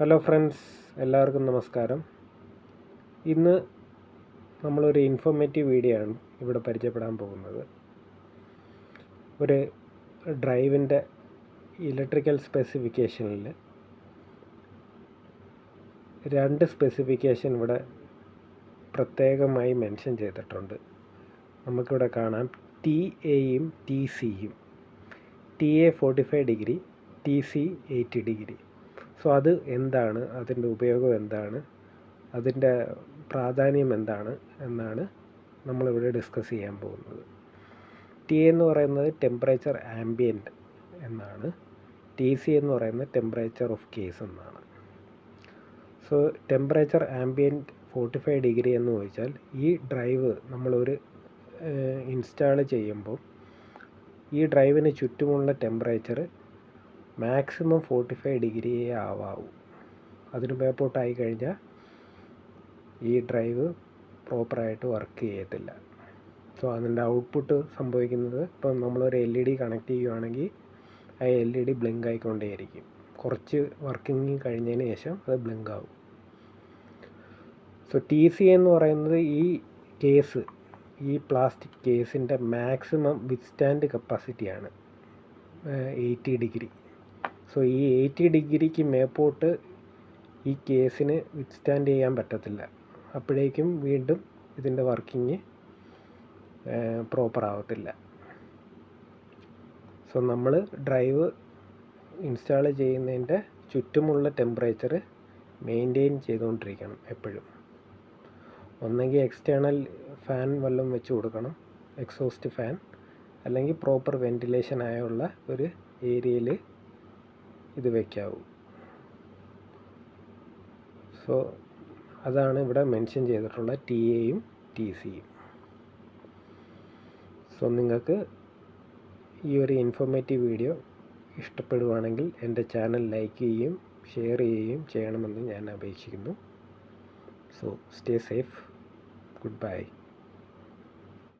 Hello friends, എല്ലാവർക്കും നമസ്കാരം. ഇന്ന് നമ്മളൊരു ഇൻഫോർമേറ്റീവ് വീഡിയോ ആണ് ഇവിടെ പരിചയപ്പെടാൻ പോകുന്നത്. ഒരു ഡ്രൈവിൻ്റെ ഇലക്ട്രിക്കൽ സ്പെസിഫിക്കേഷനിൽ 2 സ്പെസിഫിക്കേഷൻ ഇവിടെ പ്രത്യേകമായി മെൻഷൻ ചെയ്തിട്ടുണ്ട്. നമുക്കിവിടെ കാണാം TA-യും TC-യും. TA 45 degree, TC 80 degree. So അത് എന്താണ്, അതിൻ്റെ ഉപയോഗം എന്താണ്, അതിൻ്റെ പ്രാധാന്യം എന്താണ് എന്നാണ് നമ്മളിവിടെ ഡിസ്കസ് ചെയ്യാൻ പോകുന്നത്. TA എന്ന് പറയുന്നത് ടെമ്പറേച്ചർ ആംബിയൻറ്റ് എന്നാണ്. TC എന്ന് പറയുന്നത് ടെമ്പറേച്ചർ ഓഫ് കേസ് എന്നാണ്. സോ ടെമ്പറേച്ചർ ആംബിയൻറ്റ് 45 ഡിഗ്രി എന്ന് ചോദിച്ചാൽ ഈ ഡ്രൈവ് നമ്മളൊരു ഇൻസ്റ്റാൾ ചെയ്യുമ്പോൾ ഈ ഡ്രൈവിന് ചുറ്റുമുള്ള ടെമ്പറേച്ചർ മാക്സിമം 45 ഡിഗ്രിയേ ആവാവൂ. അതിന് മേപ്പോട്ടായി കഴിഞ്ഞാൽ ഈ ഡ്രൈവ് പ്രോപ്പറായിട്ട് വർക്ക് ചെയ്യത്തില്ല. സോ അതിൻ്റെ ഔട്ട്പുട്ട് സംഭവിക്കുന്നത്, ഇപ്പം നമ്മളൊരു LED കണക്ട് ചെയ്യുകയാണെങ്കിൽ ആ LED ബ്ലിങ്ക് ആയിക്കൊണ്ടേയിരിക്കും. കുറച്ച് വർക്കിംഗ് കഴിഞ്ഞതിന് ശേഷം അത് ബ്ലിങ്ക് ആവും. സോ TC എന്ന് പറയുന്നത് ഈ കേസ്, ഈ പ്ലാസ്റ്റിക് കേസിൻ്റെ മാക്സിമം വിത്ത്സ്റ്റാൻഡ് കപ്പാസിറ്റിയാണ് 80 ഡിഗ്രി. സോ ഈ 80 ഡിഗ്രിക്ക് മേപ്പോട്ട് ഈ കേസിന് വിത്ത്സ്റ്റാൻഡ് ചെയ്യാൻ പറ്റത്തില്ല. അപ്പോഴേക്കും വീണ്ടും ഇതിൻ്റെ വർക്കിംഗ് പ്രോപ്പർ ആവത്തില്ല. സോ നമ്മൾ ഡ്രൈവ് ഇൻസ്റ്റാൾ ചെയ്യുന്നതിൻ്റെ ചുറ്റുമുള്ള ടെമ്പറേച്ചർ മെയിൻറ്റെയിൻ ചെയ്തുകൊണ്ടിരിക്കണം എപ്പോഴും. ഒന്നെങ്കിൽ എക്സ്റ്റേണൽ ഫാൻ വല്ലതും വെച്ച് കൊടുക്കണം, എക്സോസ്റ്റ് ഫാൻ, അല്ലെങ്കിൽ പ്രോപ്പർ വെൻറ്റിലേഷൻ ആയുള്ള ഒരു ഏരിയയിൽ ഇത് വയ്ക്കാവൂ. സോ അതാണ് ഇവിടെ മെൻഷൻ ചെയ്തിട്ടുള്ള TA-യും TC-യും. സോ നിങ്ങൾക്ക് ഈ ഒരു ഇൻഫോർമേറ്റീവ് വീഡിയോ ഇഷ്ടപ്പെടുവാണെങ്കിൽ എൻ്റെ ചാനൽ ലൈക്ക് ചെയ്യുകയും ഷെയർ ചെയ്യുകയും ചെയ്യണമെന്ന് ഞാൻ അപേക്ഷിക്കുന്നു. So stay safe. Goodbye.